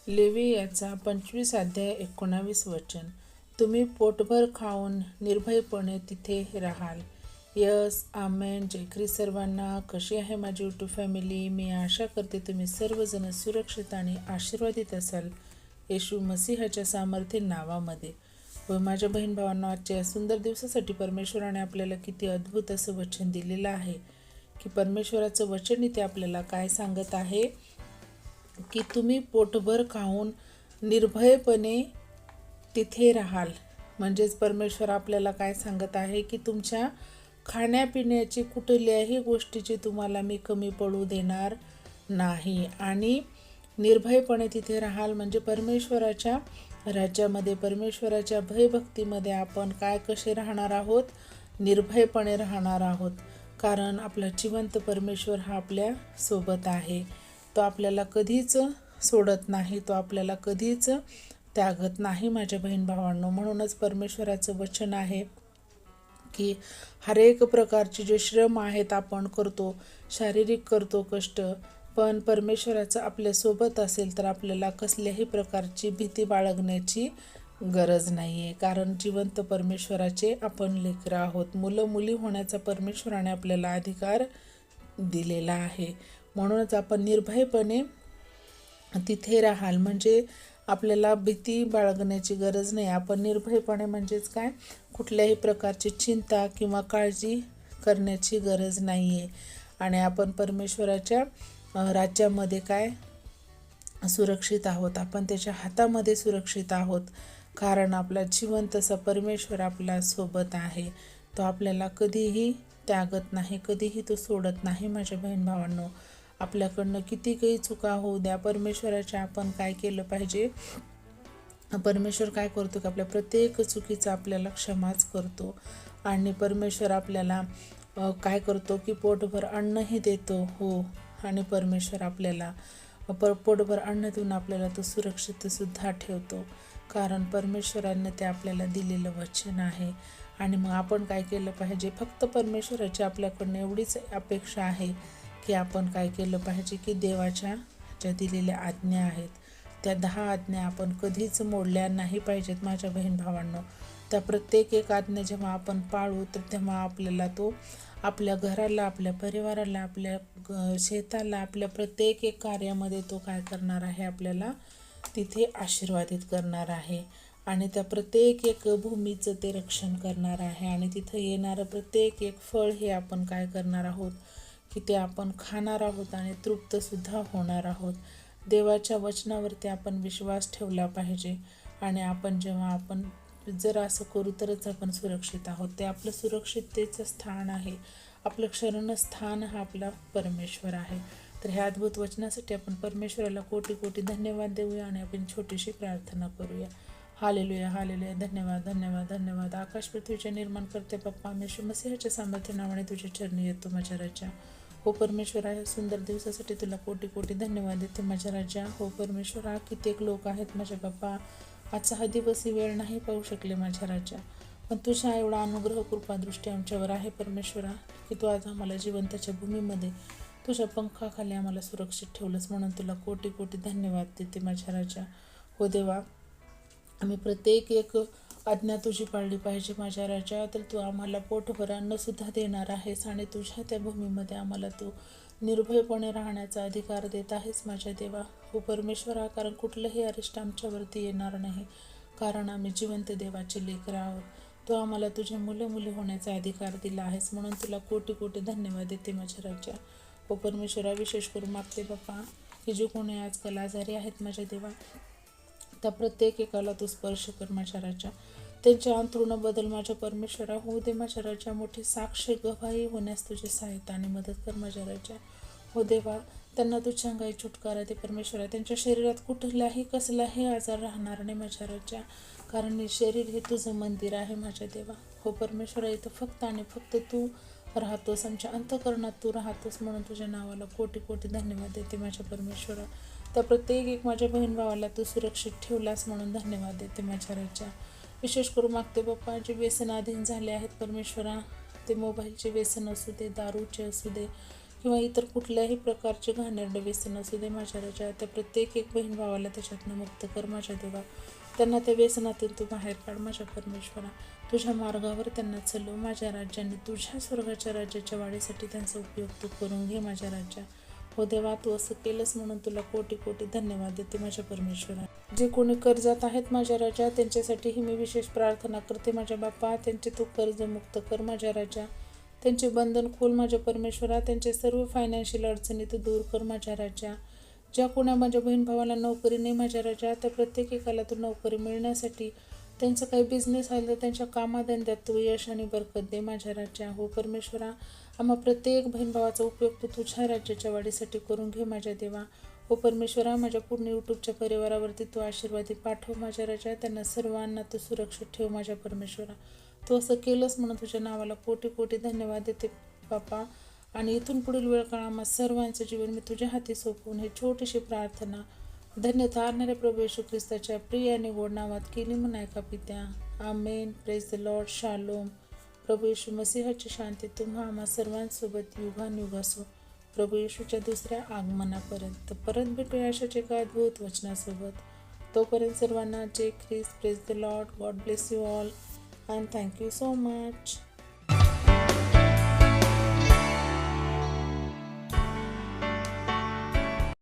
लेवियाचा 25 अध्याय 19 वचन. तुम्ही पोटभर खाऊन निर्भयपणे तिथे राहाल. यस, आमेन. जय ख्रिस्त सर्वांना. कशी आहे माझी यूट्यूब फॅमिली? मी आशा करते तुम्ही सर्वजण सुरक्षित आणि आशीर्वादित असाल येशू मसीहाच्या सामर्थ्य नावामध्ये. व माझ्या बहीण भावांना, आजच्या या सुंदर दिवसासाठी परमेश्वराने आपल्याला किती अद्भुत असं वचन दिलेलं आहे की परमेश्वराचं वचन इथे आपल्याला काय सांगत आहे की तुम्ही पोटभर खाऊन निर्भयपणे तिथे राहाल. म्हणजेच परमेश्वर आपल्याला काय सांगत आहे की तुमच्या खाण्यापिण्याची कुठल्याही गोष्टीची तुम्हाला मी कमी पडू देणार नाही आणि निर्भयपणे तिथे राहाल. म्हणजे परमेश्वराच्या राज्यामध्ये, परमेश्वराच्या भयभक्तीमध्ये आपण काय कसे राहणार आहोत? निर्भयपणे राहणार आहोत. कारण आपला जिवंत परमेश्वर हा आपल्या सोबत आहे. तो आपल्याला कधीच सोडत नाही, तो आपल्याला कधीच त्यागत नाही माझ्या बहीण भावांनो. म्हणूनच परमेश्वराचं वचन आहे की हर एक प्रकारचे जे श्रम आहेत आपण करतो, शारीरिक करतो कष्ट, पण परमेश्वराचं आपल्यासोबत असेल तर आपल्याला कसल्याही प्रकारची भीती बाळगण्याची गरज नाही आहे. कारण जिवंत परमेश्वराचे आपण लेकरं आहोत. मुलं मुली होण्याचा परमेश्वराने आपल्याला अधिकार दिलेला आहे. म्हणूनच आपण निर्भयपणे तिथे राहाल. म्हणजे आपल्याला भीती बाळगण्याची गरज नाही. आपण निर्भयपणे म्हणजेच काय, कुठल्याही प्रकारची चिंता किंवा काळजी करण्याची गरज नाही आहे. आणि आपण परमेश्वराच्या राज्यामध्ये काय सुरक्षित आहोत. आपण त्याच्या हातामध्ये सुरक्षित आहोत. कारण आपला जिवंत असा परमेश्वर आपल्या सोबत आहे. तो आपल्याला कधीही त्यागत नाही, कधीही तो सोडत नाही माझ्या बहीण भावांनो. आपल्याकडनं किती काही चुका होऊ द्या, परमेश्वराच्या आपण काय केलं पाहिजे, परमेश्वर काय करतो की आपल्या प्रत्येक चुकीचा आपल्याला क्षमाच करतो. आणि परमेश्वर आपल्याला काय करतो की पोटभर अन्नही देतो. हो, आणि परमेश्वर आपल्याला पोटभर अन्न देऊन आपल्याला तो सुरक्षित सुद्धा ठेवतो. कारण परमेश्वराने ते आपल्याला दिलेलं वचन आहे. आणि मग आपण काय केलं पाहिजे? फक्त परमेश्वराची आपल्याकडनं एवढीच अपेक्षा आहे की आपण काय केलं पाहिजे की देवाच्या ज्या दिलेल्या आज्ञा आहेत त्या 10 आज्ञा आपण कधीच मोडल्या नाही पाहिजेत माझ्या बहीण भावांनो. त्या प्रत्येक एक आज्ञा जेव्हा आपण पाळू तर तेव्हा आपल्याला तो आपल्या घराला, आपल्या परिवाराला, आपल्या शेताला, आपल्या प्रत्येक एक कार्यामध्ये तो काय करणार आहे? आपल्याला तिथे आशीर्वादित करणार आहे. आणि त्या प्रत्येक एक भूमीचं ते रक्षण करणार आहे. आणि तिथं येणारं प्रत्येक एक फळ हे आपण काय करणार आहोत की ते आपण खाणार आहोत आणि तृप्तसुद्धा होणार आहोत. देवाच्या वचनावरती आपण विश्वास ठेवला पाहिजे. आणि आपण जेव्हा आपण जर असं करू तरच आपण सुरक्षित आहोत. ते आपलं सुरक्षिततेचं स्थान आहे. आपलं शरणस्थान हा आपला परमेश्वर आहे. तर ह्या अद्भुत वचनासाठी आपण परमेश्वराला कोटी कोटी धन्यवाद देऊया आणि आपण छोटीशी प्रार्थना करूया. Hallelujah, hallelujah. धन्यवाद, धन्यवाद, धन्यवाद. आकाश पृथ्वीचे निर्माण करते बाप्पा, आम्ही येशू मसीहाच्या सामर्थ्य नावाने तुझ्या चरणी येतो माझ्या राजा. हो परमेश्वरा, या सुंदर दिवसासाठी तुला कोटी कोटी धन्यवाद देते माझ्या राजा. हो परमेश्वरा, कित्येक लोक आहेत माझ्या बाप्पा, आजचा हा दिवसही वेळ नाही पाहू शकले माझ्या राजा, पण तुझ्या एवढा अनुग्रह कृपादृष्टी आमच्यावर आहे परमेश्वरा की तू आज आम्हाला जिवंताच्या भूमीमध्ये तुझ्या पंखाखाली आम्हाला सुरक्षित ठेवलंस. म्हणून तुला कोटी कोटी धन्यवाद देते माझ्या राजा. हो देवा, आम्ही प्रत्येक एक आज्ञा तुझी पाळली पाहिजे माझ्या राजा. तर तू आम्हाला पोटभर अन्नसुद्धा देणार आहेस आणि तुझ्या त्या भूमीमध्ये आम्हाला तू निर्भयपणे राहण्याचा अधिकार देत आहेस माझ्या देवा. हो परमेश्वरा, कारण कुठलंही अरिष्ट आमच्यावरती येणार नाही, कारण आम्ही जिवंत देवाचे लेकरं आहोत. तू आम्हाला तुझे मुलं मुली होण्याचा अधिकार दिला आहेस. म्हणून तुला कोटी कोटी धन्यवाद देते माझ्या राजा. हो परमेश्वरा, विशेष करून मागते बाप्पा की जे कोणी आजकाल आजारी आहेत माझ्या देवा, त्या प्रत्येक एकाला तू स्पर्श कर माझ्या राजा. त्यांच्या अंथरुण बदल माझ्या परमेश्वरा. होऊ दे माझ्या राजा, मोठी साक्ष गवाही होण्यास तुझी सहायता आणि मदत कर माझ्या राजा. हो देवा, त्यांना तुझ्या अंगाई छुटकारा दे परमेश्वरा. त्यांच्या शरीरात कुठलाही कसलाही आजार राहणार नाही माझ्या राजा, कारण हे शरीर हे तुझं मंदिर आहे माझ्या देवा. हो परमेश्वरा, इथं फक्त आणि फक्त तू राहतोस, आमच्या अंतःकरणात तू राहतोस. म्हणून तुझ्या नावाला कोटी कोटी धन्यवाद देते माझ्या परमेश्वरा. त्या प्रत्येक एक माझ्या बहीण भावाला तू सुरक्षित ठेवलास म्हणून धन्यवाद देते माझ्या राजा. विशेष करून मागते बाप्पा, जे व्यसनाधीन झाले आहेत परमेश्वरा, ते मोबाईलचे व्यसन असू दे, दारूचे असू दे किंवा इतर कुठल्याही प्रकारचे घाणेरडे व्यसन असू दे माझ्या राजा, त्या प्रत्येक एक बहीण भावाला त्याच्यातनं मुक्त कर माझ्या देवा. त्यांना त्या व्यसनातून तू बाहेर काढ माझ्या परमेश्वरा. तुझ्या मार्गावर त्यांना चालव माझ्या राज्याने. तुझ्या स्वर्गाच्या राज्याच्या वाढीसाठी त्यांचा उपयोग तू करून घे माझ्या राज्या. हो देवा, तू असं केलंस म्हणून तुला कोटी कोटी धन्यवाद देते माझ्या परमेश्वरा. जे कोणी कर्जात आहेत माझ्या राजा, त्यांच्यासाठीही मी विशेष प्रार्थना करते माझ्या बाप्पा. त्यांचे तू कर्ज मुक्त कर माझ्या राजा. त्यांचे बंधन खोल माझ्या परमेश्वरा. त्यांचे सर्व फायनान्शियल अडचणी तू दूर कर माझ्या राजा. ज्या कोणा माझ्या बहीण भावाला नोकरी नाही माझ्या राजा, त्या प्रत्येक एकाला तू नोकरी मिळण्यासाठी, त्यांचं काही बिझनेस आलं तर त्यांच्या कामाधंद्यात तू यश आणि बरकत दे माझ्या राजा. हो परमेश्वरा, आम्हा प्रत्येक बहीण भावाचा उपयोग तू तुझ्या राज्याच्या वाढीसाठी करून घे माझ्या देवा. हो परमेश्वरा, माझ्या पूर्ण यूट्यूबच्या परिवारावरती तू आशीर्वादी पाठव माझ्या राजा. त्यांना सर्वांना तू सुरक्षित ठेव माझ्या परमेश्वरा. तू असं केलंस म्हणून तुझ्या नावाला कोटी कोटी धन्यवाद देते बापा. आणि इथून पुढील वेळ काळ आम्हा सर्वांचं जीवन मी तुझ्या हाती सोपवून ही छोटीशी प्रार्थना धन्य थारणाऱ्या प्रभू येशू ख्रिस्ताच्या प्रिय आणि गोड नावात केली म्हणून ऐका पित्या. आमेन. Praise the lord. शालोम. प्रभू येशू मसीहाची शांती तुम्हा आम्हा सर्वांसोबत युगानुयुग असो. प्रभू येशूच्या दुसऱ्या आगमनापर्यंत परत भेटूया अशाच एका अद्भुत वचनासोबत. तोपर्यंत सर्वांना जय ख्रिस्त. Praise the lord. God bless you all and thank you so much.